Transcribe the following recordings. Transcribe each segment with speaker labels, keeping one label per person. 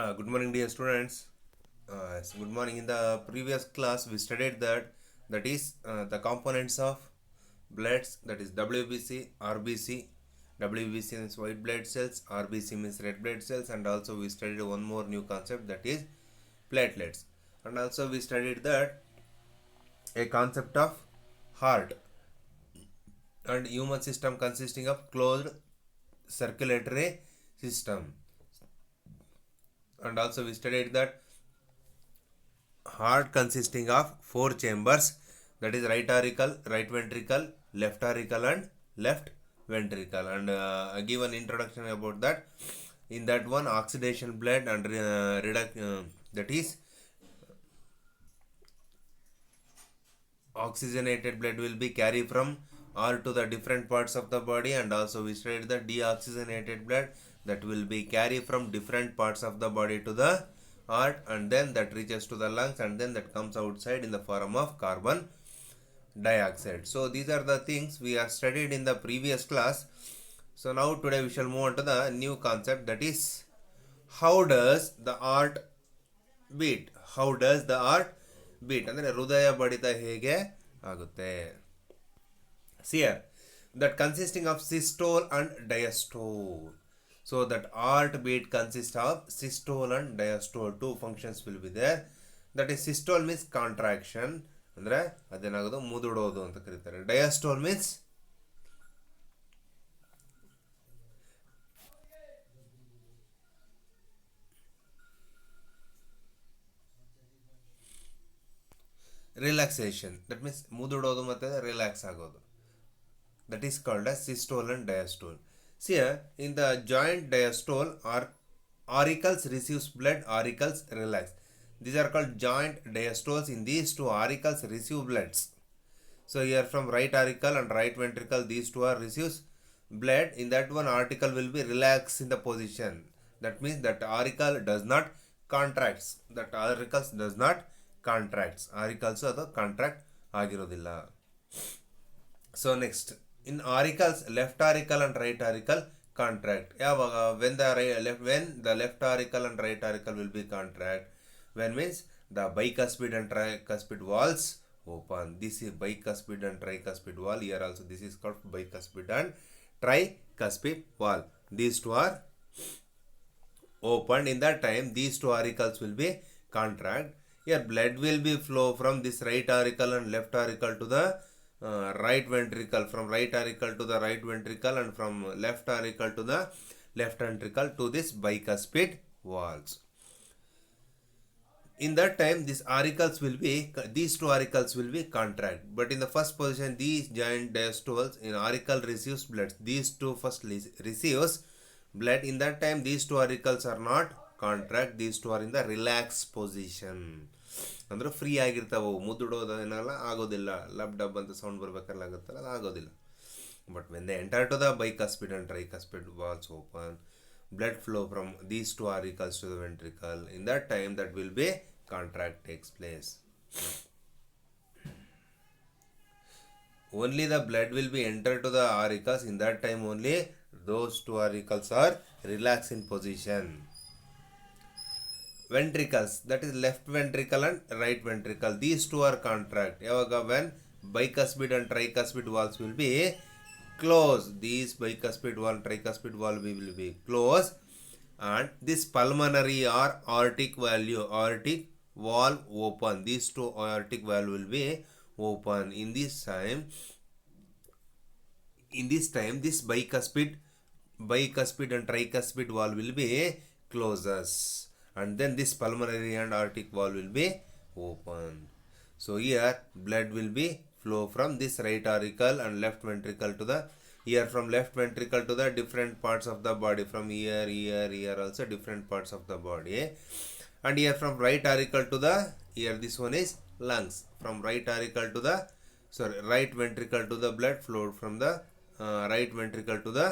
Speaker 1: Good morning, dear students. Good morning. In the previous class, we studied that is the components of bloods, that is WBC, RBC. WBC means white blood cells, RBC means red blood cells, and also we studied one more new concept, that is platelets. And also we studied that a concept of heart and human system consisting of closed circulatory system. And also we studied that heart consisting of four chambers, that is right auricle, right ventricle, left auricle, and left ventricle. And I give an introduction about that. In that one, oxidation blood and that is oxygenated blood will be carried from all to the different parts of the body. And also we studied the deoxygenated blood that will be carried from different parts of the body to the heart, and then that reaches to the lungs, and then that comes outside in the form of carbon dioxide. So these are the things we have studied in the previous class. So now today we shall move on to the new concept, that is how does the heart beat. How does the heart beat ಅಂದರೆ ಹೃದಯ ಬಡಿತ ಹೇಗೆ ಆಗುತ್ತೆ. See here, that consisting of systole and diastole. So that heartbeat consists of systole and diastole. Two functions will be there. That is, systole means contraction, ಅಂದರೆ ಅದೇನಾಗೋದು ಮುದುಡೋದು ಅಂತ ಕರೀತಾರೆ. ಡಯಾಸ್ಟೋಲ್ means relaxation. That means ಮುದುಡೋದು ಮತ್ತು relax ಆಗೋದು. That is called as systole and diastole. See here, in the joint diastole, auricles receives blood, auricles relax. These are called joint diastoles. In these two, auricles receive bloods. So here from right auricle and right ventricle, these two are receives blood. In that one, auricle will be relaxed in the position. That means that auricle does not contracts. That auricles does not contracts. Auricles ಅದು contract ಆಗಿರೋದಿಲ್ಲ. So next, in auricles, left auricle and right auricle contract. ಯಾವಾಗ when the left auricle and right auricle will be contract, when means the bicuspid and tricuspid walls open. This is bicuspid and tricuspid wall. Here also this is called bicuspid and tricuspid wall. These two are opened. In that time, these two auricles will be contract. Here blood will be flow from this right auricle and left auricle to the right ventricle, from right auricle to the right ventricle, and from left auricle to the left ventricle to this bicuspid walls. In that time, these two auricles will be contract. But in the first position, these giant diastoles in auricle receives blood. These two first receives blood. In that time, these two auricles are not contract. These two are in the relaxed position. ಅಂದ್ರೆ free ಆಗಿರ್ತಾವೆ, ಮುದ್ದುಡೋದು ಏನೆಲ್ಲ ಆಗೋದಿಲ್ಲ. ಲಬ್ dub ಅಂತ sound ಬರ್ಬೇಕಾದ್ರೆ ಆಗುತ್ತಲ್ಲ, ಅದು ಆಗೋದಿಲ್ಲ. But when they enter to the bicuspid and tricuspid walls open, blood flow from these two auricles to the ventricle. In that time, that will be contract takes place. Only the blood will be entered to the auricles. In that time only those two auricles are relaxed in position. Ventricles, that is left ventricle and right ventricle, these two are contract. ಯಾವಾಗ when bicuspid and tricuspid walls will be closed. These bicuspid wall, tricuspid wall will be closed, and this pulmonary or aortic valve open. These two aortic valve will be open. In this time, this bicuspid and tricuspid wall will be closes, and then this pulmonary and aortic valve will be open. So here blood will be flow from this right auricle and left ventricle to the here, from left ventricle to the different parts of the body, from here also different parts of the body. And here from right auricle to the here, this one is lungs. From right auricle to the right ventricle to the blood flowed from the right ventricle to the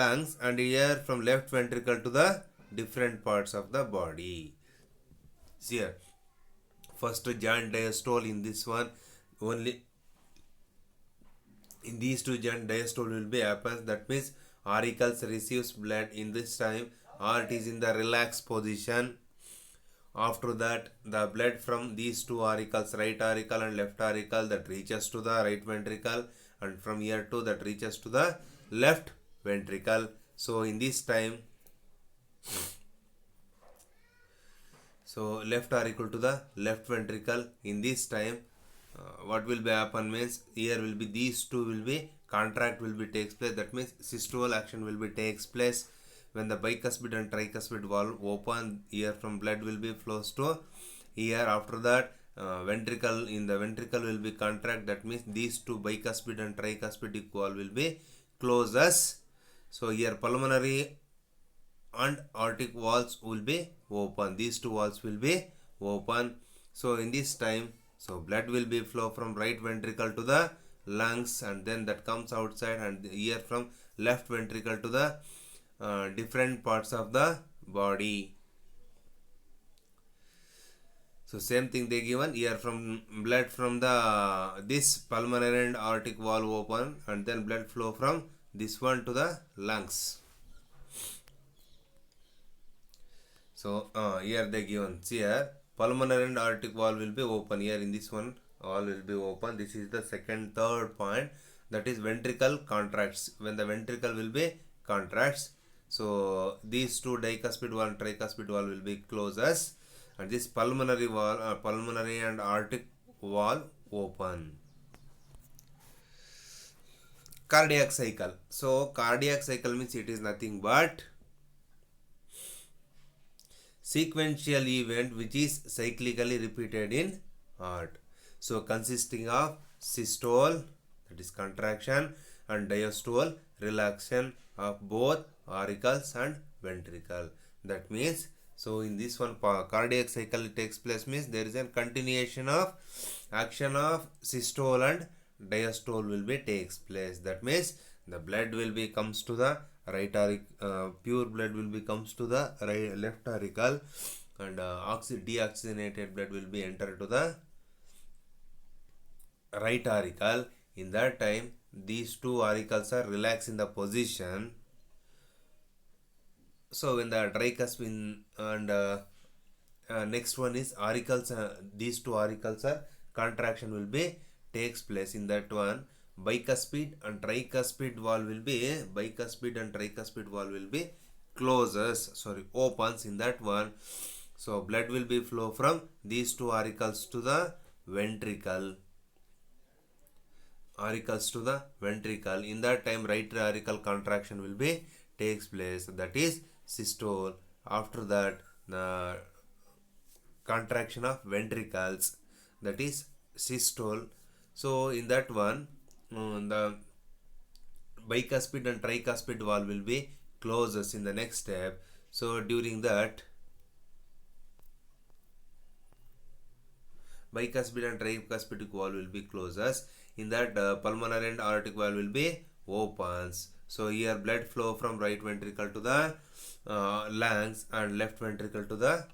Speaker 1: lungs, and here from left ventricle to the different parts of the body. See here, first joint diastole. In this one only, in these two joint diastole will be happens. That means auricles receives blood. In this time or it is in the relaxed position. After that, the blood from these two auricles, right auricle and left auricle, that reaches to the right ventricle, and from here to that reaches to the left ventricle. So in this time, so left auricle to the left ventricle, in this time, what will be happen means here will be these two will be contract will be takes place. That means systole action will be takes place when the bicuspid and tricuspid valve open. Here from blood will be flows to here. After that, ventricle in the ventricle will be contract. That means these two bicuspid and tricuspid valve will be closes. So here pulmonary and aortic valves will be open. These two valves will be open. So in this time, so blood will be flow from right ventricle to the lungs, and then that comes outside, and here from left ventricle to the different parts of the body. So same thing they given here, from blood from the this pulmonary and aortic valve open, and then blood flow from this one to the lungs. So here they given, see here pulmonary and aortic valve will be open. Here in this one all will be open. This is the third point, that is ventricle contracts. When the ventricle will be contracts, so these two dicuspid valve and tricuspid valve will be closes, and this pulmonary valve, pulmonary and aortic valve open. Cardiac cycle. So cardiac cycle means it is nothing but sequential event which is cyclically repeated in heart. So consisting of systole, that is contraction, and diastole, relaxation of both auricles and ventricle. That means, so in this one cardiac cycle takes place means there is a continuation of action of systole and diastole will be takes place. That means the blood will be comes to the right auricle, pure blood will be comes to the right, left auricle, and deoxygenated blood will be entered to the right auricle. In that time, these two auricles are relaxed in the position. So when the tricuspid and next one is auricles, these two auricles are contraction will be takes place. In that one, bicuspid and tricuspid valve will be opens in that one. So blood will be flow from these two auricles to the ventricle. In that time, right auricle contraction will be takes place, that is systole. After that, the contraction of ventricles, that is systole. So in that one, the bicuspid and tricuspid valve will be closes in the next step. So during that, bicuspid and tricuspid valve will be closes. In that, pulmonary and aortic valve will be opens. So here blood flow from right ventricle to the lungs, and left ventricle to the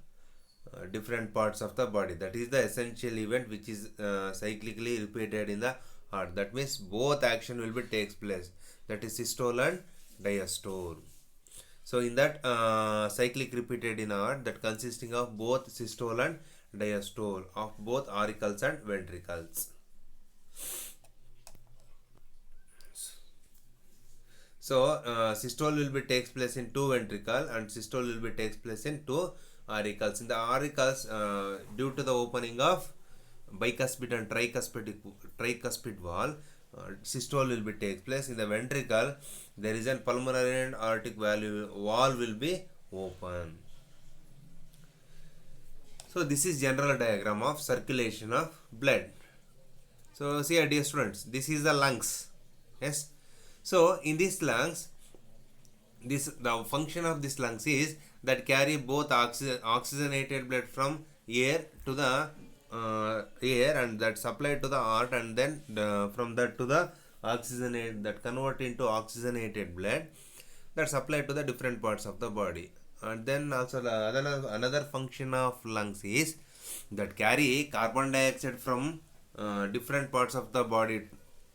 Speaker 1: different parts of the body. That is the essential event which is cyclically repeated in the heart. That means both action will be takes place, that is systole and diastole. So in that cyclic repeated in heart, that consisting of both systole and diastole of both auricles and ventricles. So systole will be takes place in two ventricle, and systole will be takes place in two auricles. In the auricles, due to the opening of bicuspid and tricuspid valve, systole will be takes place. In the ventricle, there is a pulmonary and aortic valve will be open. So this is general diagram of circulation of blood. So see, dear students, this is the lungs. Yes. So in these lungs, the function of this lungs is that carry both oxygenated blood from air to the air, and that supplied to the heart, and then from that to the oxygenate, that convert into oxygenated blood, that supplied to the different parts of the body. And then also another function of lungs is that carry carbon dioxide from different parts of the body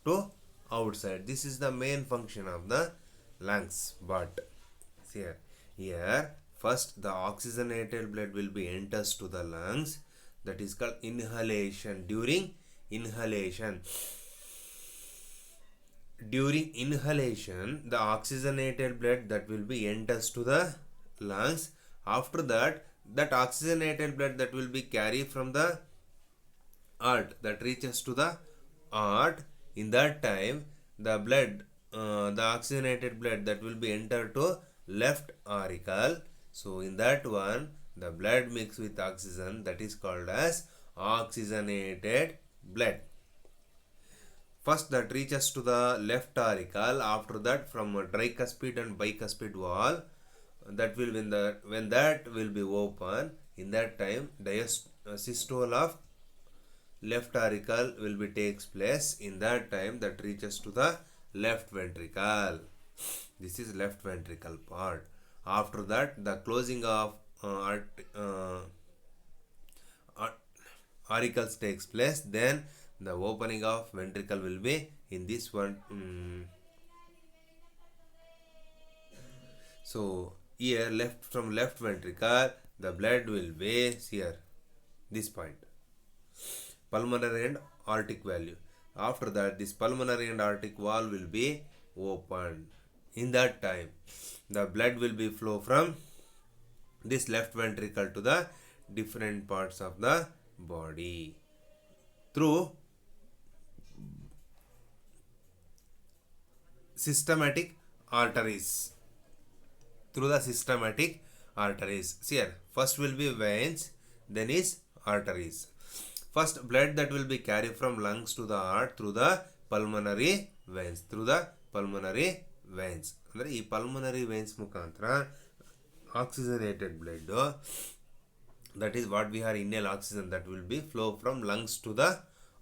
Speaker 1: to outside. This is the main function of the lungs. But here Here, first the oxygenated blood will be enters to the lungs. That is called inhalation. During inhalation, the oxygenated blood that will be enters to the lungs. After that, that oxygenated blood that will be carried from the heart that reaches to the heart. In that time, the oxygenated blood that will be entered to left auricle. So in that one, the blood mixed with oxygen, that is called as oxygenated blood. First that reaches to the left auricle. After that, from tricuspid and bicuspid wall, that will when that will be open, in that time systole of left auricle will be takes place. In that time, that reaches to the left ventricle. This is left ventricle part. After that, the closing of auricles takes place. Then the opening of ventricle will be in this one. So here, from left ventricle, the blood will be here, this point, pulmonary and aortic valve. After that, this pulmonary and aortic valve will be opened. In that time, the blood will be flow from this left ventricle to the different parts of the body through systematic arteries. Through the systematic arteries. See here, first will be veins, then is arteries. First, blood that will be carried from lungs to the heart through the pulmonary veins. Through the pulmonary veins. ಅಂದರೆ ಈ pulmonary veins ಮುಖಾಂತರ oxygenated blood, that is what we are inhale oxygen, that will be flow from lungs to the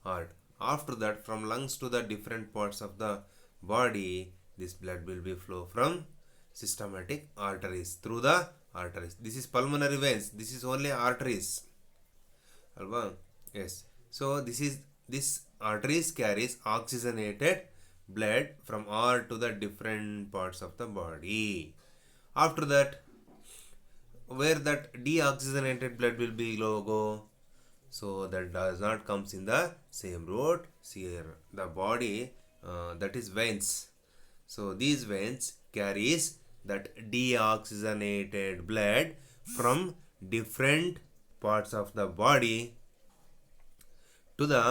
Speaker 1: heart. After that, from lungs to the different parts of the body, this blood will be flow from systematic arteries, through the arteries. This is pulmonary veins, this is only arteries alva. Yes, so this arteries carries oxygenated blood from all to the different parts of the body. After that, where that deoxygenated blood will be go, so that does not comes in the same route. See here, the body, that is veins. So these veins carries that deoxygenated blood from different parts of the body to the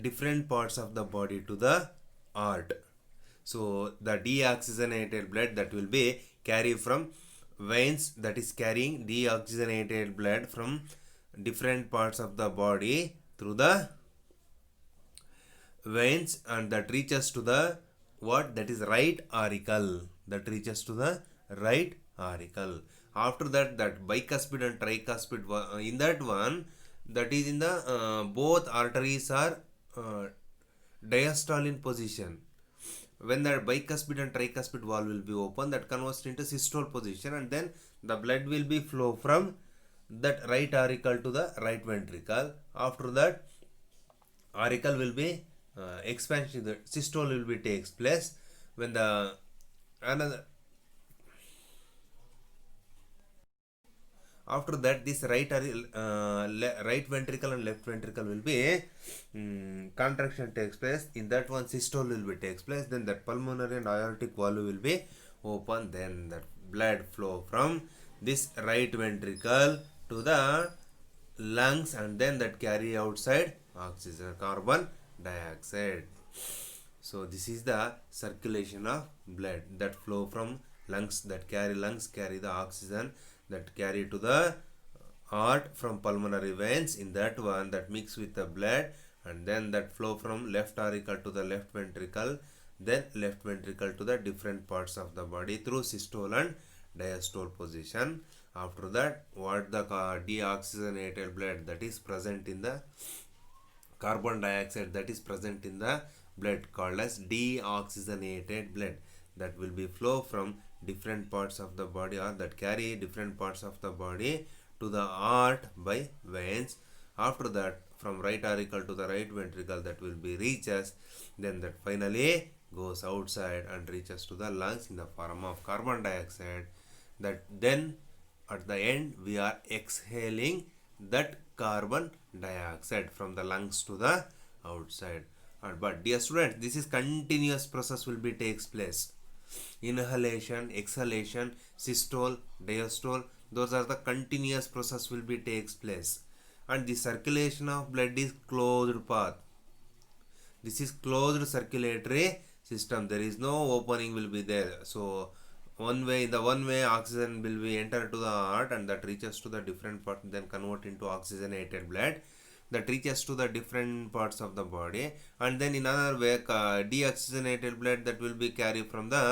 Speaker 1: different parts of the body to the heart. So the deoxygenated blood that will be carried from veins, that is carrying deoxygenated blood from different parts of the body through the veins, and that reaches to the what, that is right auricle. That reaches to the right auricle. After that, that bicuspid and tricuspid, in that one, that is in the both arteries are diastole in position. When that bicuspid and tricuspid valve will be open, that converts into systole position, and then the blood will be flow from that right auricle to the right ventricle. After that, auricle will be expansion, the systole will be takes place. When the another, after that, this right ventricle and left ventricle will be contraction takes place. In that one, systole will be takes place. Then that pulmonary and aortic valve will be open. Then that blood flow from this right ventricle to the lungs, and then that carry outside oxygen, carbon dioxide. So this is the circulation of blood that flow from lungs, that carry the oxygen, that carry to the heart from pulmonary veins. In that one, that mix with the blood, and then that flow from left auricle to the left ventricle, then left ventricle to the different parts of the body through systole and diastole position. After that, what the deoxygenated blood that is present in the carbon dioxide that is present in the blood, called as deoxygenated blood, that will be flow from different parts of the body, or that carry different parts of the body to the heart by veins. After that, from right auricle to the right ventricle, that will be reaches, then that finally goes outside and reaches to the lungs in the form of carbon dioxide. That then at the end we are exhaling that carbon dioxide from the lungs to the outside. But dear students, this is continuous process will be takes place. Inhalation, exhalation, systole, diastole, those are the continuous process will be takes place. And the circulation of blood is closed path. This is closed circulatory system. There is no opening will be there. So one way oxygen will be enter to the heart, and that reaches to the different part, then convert into oxygenated blood that reaches to the different parts of the body, and then in another way deoxygenated blood that will be carried from the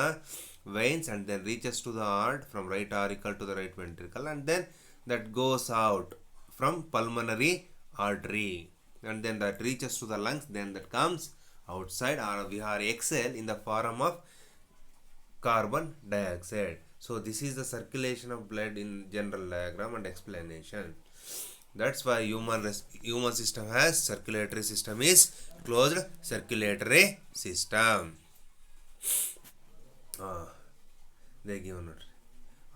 Speaker 1: veins and then reaches to the heart from right auricle to the right ventricle, and then that goes out from pulmonary artery, and then that reaches to the lungs, then that comes outside, or we are exhale in the form of carbon dioxide. So this is the circulation of blood in general diagram and explanation. That's why human system has circulatory system is closed circulatory system. They give note.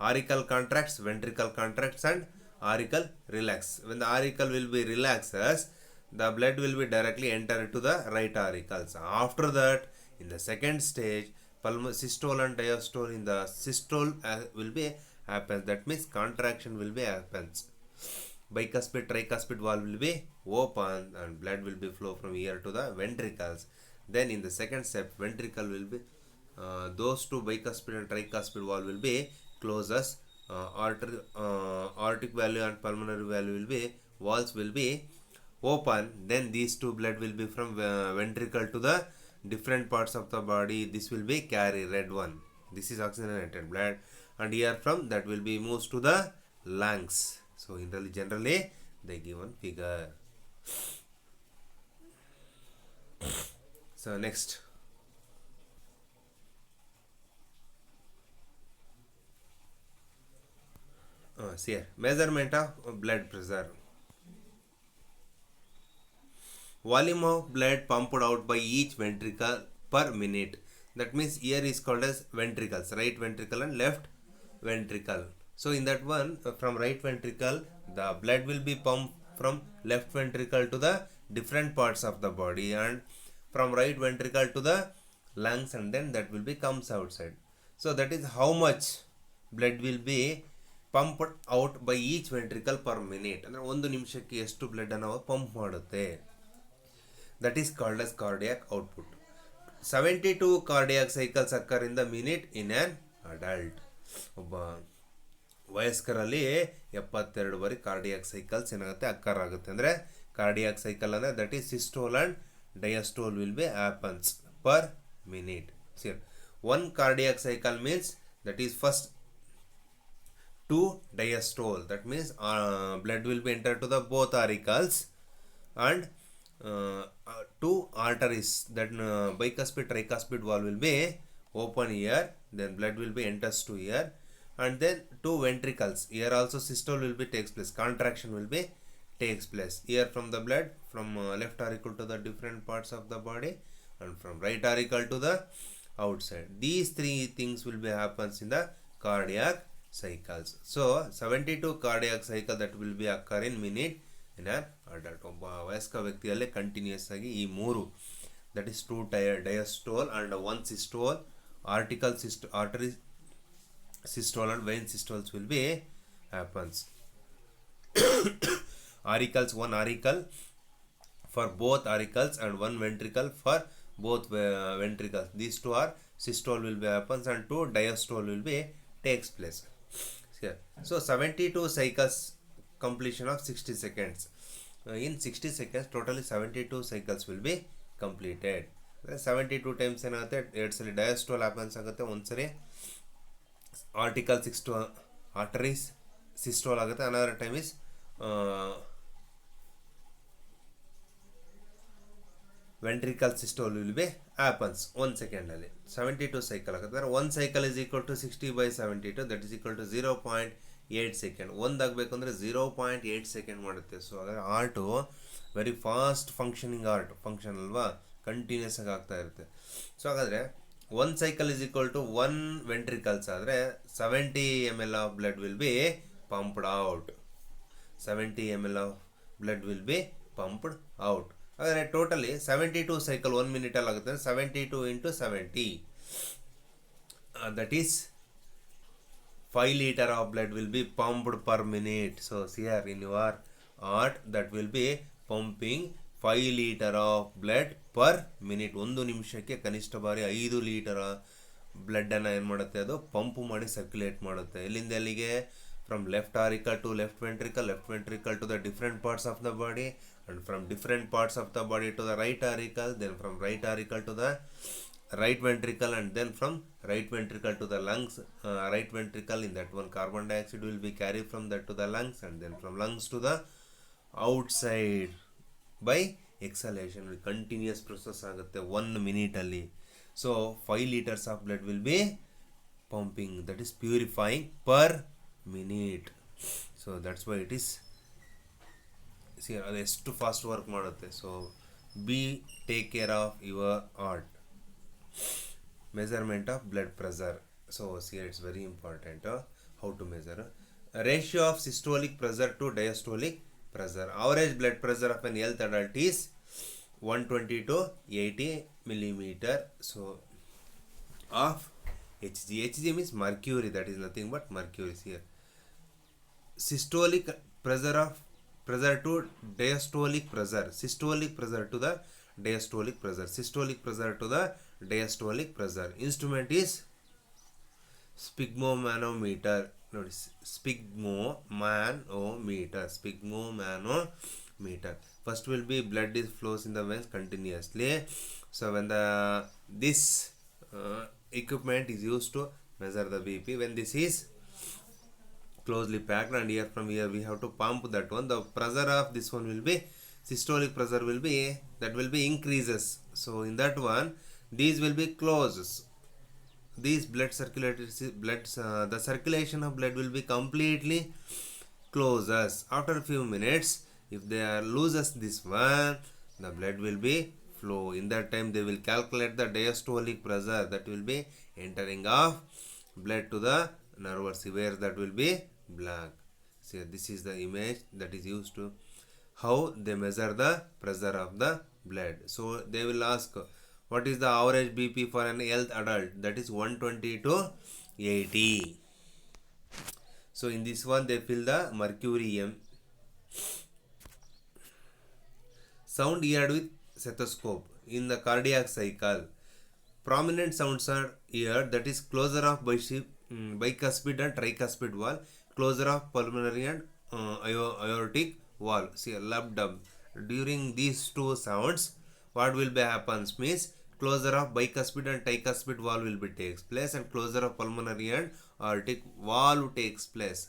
Speaker 1: Auricle contracts, ventricle contracts, and auricle relax. When the auricle will be relaxes, the blood will be directly enter to the right auricles. After that, in the second stage, systole and diastole in the systole will be happens. That means contraction will be happens. Bicuspid, tricuspid valve will be open and blood will be flow from here to the ventricles. Then in the second step, ventricle will be those two bicuspid and tricuspid valve will be closes. Aortic valve and pulmonary valve will be valves will be open. Then these two blood will be from ventricle to the different parts of the body. This will be carry red one. This is oxygenated blood, and here from that will be moves to the lungs. So generally they given figure. So next, see here, measurement of blood pressure. Volume of blood pumped out by each ventricle per minute. That means here is called as ventricles, right ventricle and left ventricle. So in that one, from right ventricle, the blood will be pumped from left ventricle to the different parts of the body, and from right ventricle to the lungs, and then that will be comes outside. So that is how much blood will be pumped out by each ventricle per minute. ಅಂದರೆ ಒಂದು ನಿಮಿಷಕ್ಕೆ ಎಷ್ಟು blood ನಾವು pump ಮಾಡುತ್ತೆ. That is called as cardiac output. 72 cardiac cycles occur in the minute in an adult. ಒಬ್ಬ ವಯಸ್ಕರಲ್ಲಿ 72 ಬಾರಿ cardiac cycles ಏನಾಗುತ್ತೆ occur ಆಗುತ್ತೆ. ಅಂದರೆ ಕಾರ್ಡಿಯಾಕ್ ಸೈಕಲ್ ಅಂದರೆ that is systole and diastole will be happens per minute. See, one cardiac cycle means that is first 2 diastole. That means blood will be entered to the both auricles, and 2 arteries, that bicuspid tricuspid valve will be open here, then blood will be enters to here, and then 2 ventricles. Here also systole will be takes place, contraction will be takes place here from the blood from left auricle to the different parts of the body, and from right auricle to the outside. These 3 things will be happens in the cardiac cycles. So 72 cardiac cycle that will be occur in minute in an adult. ಒಬ್ಬ ವಯಸ್ಕ ವ್ಯಕ್ತಿಯಲ್ಲೇ continuous ಆಗಿ ಈ 3, that is 2 diastole and 1 systole, artery systole and vein systoles will be happens. Auricles, 1 auricle for both auricles and 1 ventricle for both ventricles. These 2 are systole will be happens, and 2 diastole will be takes place here. So 72 cycles, completion of 60 seconds. In 60 seconds totally 72 cycles will be completed. 72 times ಏನಾಗುತ್ತೆ, 2 ಸರಿ ಡಯಾಸ್ಟೋಲ್ happens ಆಗುತ್ತೆ, 1 ಸರಿ article 6 to arteries systole ಆಗುತ್ತೆ, another time is ventricle systole will be happens 1 second ಅಲ್ಲಿ. 72 cycle ಆಗುತ್ತೆ. 1 cycle is equal to 60/72, that is equal to 0.8 second. 1 ಆಗಬೇಕು ಅಂದರೆ 0.8 second ಮಾಡುತ್ತೆ. ಸೊ ಹಾಗಾದ್ರೆ heart very fast functioning function ಅಲ್ವಾ, ಕಂಟಿನ್ಯೂಸ್ ಆಗಿ ಆಗ್ತಾ ಇರುತ್ತೆ. ಸೊ ಹಾಗಾದರೆ 1 cycle is equal to 1 ventricles ಆದರೆ 70 ml of blood will be pumped out. 70 ml of blood will be pumped out. ಹಾಗಾದರೆ ಟೋಟಲಿ 72 cycle 1 minute ಆಗುತ್ತೆ. 72 into 70 that is 5 liter of blood will be pumped per minute. So here in your heart that will be pumping 5 liter of blood per minute. ಒಂದು ನಿಮಿಷಕ್ಕೆ ಕನಿಷ್ಠ ಬಾರಿ 5 litre ಬ್ಲಡ್ಡನ್ನು ಏನು ಮಾಡುತ್ತೆ, ಅದು pump ಮಾಡಿ ಸರ್ಕ್ಯುಲೇಟ್ ಮಾಡುತ್ತೆ. ಎಲ್ಲಿಂದ ಎಲ್ಲಿಗೆ? From left auricle to left ventricle to the different parts of the body, and from different parts of the body to the right auricle, then from right auricle to the right ventricle, and then from right ventricle to the lungs. Right ventricle, in that one carbon dioxide will be carried from that to the lungs, and then from lungs to the outside by exhalation. Continuous process ಆಗುತ್ತೆ 1 minute ಅಲ್ಲಿ. So 5 liters of blood will be pumping, that is purifying per minute. So that's why it is, see, ಅದು ಎಷ್ಟು fast work ಮಾಡುತ್ತೆ. So B take care of your heart. measurement of blood pressure. So here it's very important how to measure. Ratio of systolic pressure to diastolic pressure. Average blood pressure of an health adult is 120 to 80 millimeter. So of Hg. Hg means mercury, that is nothing but mercury here. Systolic pressure to diastolic pressure. Systolic pressure to the diastolic pressure. Systolic pressure to the diastolic pressure. Instrument is sphygmomanometer. Notice, sphygmomanometer. First will be blood is flows in the veins continuously. So when this equipment is used to measure the BP, when this is closely packed, and here from here we have to pump that one, the pressure of this one will be, systolic pressure will be, that will be increases. So in that one these will be closes. These blood the circulation of blood will be completely closes. After a few minutes, if they are loses this one, the blood will be flow. In that time they will calculate the diastolic pressure, that will be entering of blood to the nerves where that will be black. See, this is the image that is used to how they measure the pressure of the blood. So they will ask, what is the average BP for an health adult? That is 120 to 80. So in this one they fill the mercurium. Sound heard with stethoscope. In the cardiac cycle, prominent sounds are heard, that is closure of bicuspid and tricuspid valve, closure of pulmonary and aortic valve. See, lub dub. During these two sounds, what will be happens means closure of bicuspid and tricuspid valve will be takes place, and closure of pulmonary and aortic valve takes place.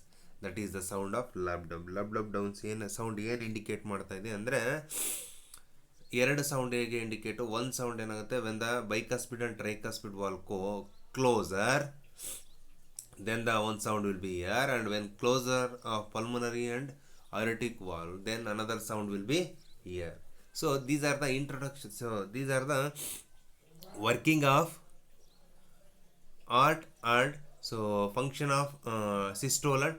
Speaker 1: That is the sound of lub dub. Lub dub downs ಏನು sound ಏನು indicate ಮಾಡ್ತಾ ಇದೆ ಅಂದರೆ, ಎರಡು sound ಹೇಗೆ indicate, ಒಂದು sound ಏನಾಗುತ್ತೆ, when the bicuspid and tricuspid valve closer, then the one sound will be here, and when closure of pulmonary and aortic valve, then another sound will be here. So these are the introduction. So these are the working of heart, and so function of systole and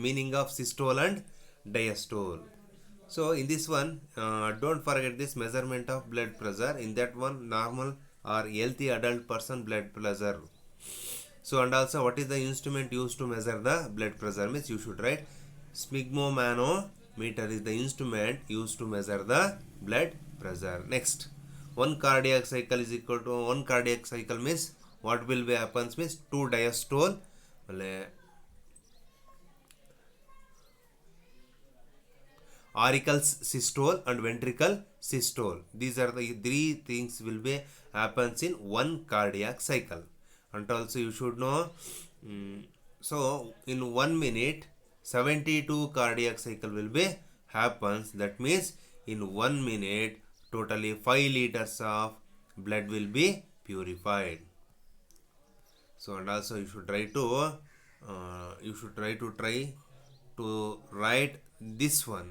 Speaker 1: meaning of systole and diastole. So in this one, don't forget this measurement of blood pressure. In that one, normal or healthy adult person blood pressure. So and also, what is the instrument used to measure the blood pressure means you should write sphygmomanometer is the instrument used to measure the blood pressure. Next, one cardiac cycle is equal to, one cardiac cycle means what will be happens means 2 diastole, auricles systole and ventricle systole. These are the 3 things will be happens in one cardiac cycle. And also you should know, so in 1 minute 72 cardiac cycle will be happens. That means in 1 minute totally 5 liters of blood will be purified. So and also you should try to write this one.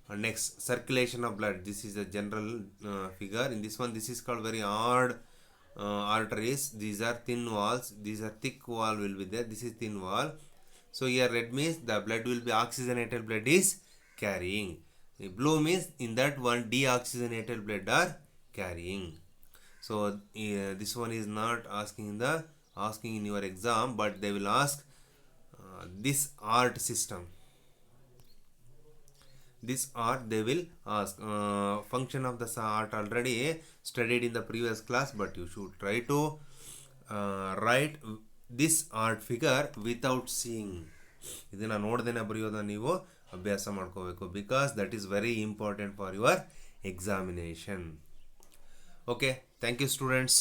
Speaker 1: Next, circulation of blood. This is a general figure. In this one, this is called very odd arteries. These are thin walls. These are thick wall will be there. This is thin wall. So here red means the blood will be oxygenated blood is carrying. The blue means in that one deoxygenated blood are carrying. So this one is not asking in your exam, but they will ask this art system. This art they will ask. Function of the art already studied in the previous class, but you should try to write this art figure without seeing. ಇದನ್ನು ನೋಡ್ದೇನೆ ಬರೆಯೋದನ್ನು ನೀವು ಅಭ್ಯಾಸ ಮಾಡ್ಕೋಬೇಕು, because that is very important for your examination. Okay, thank you students.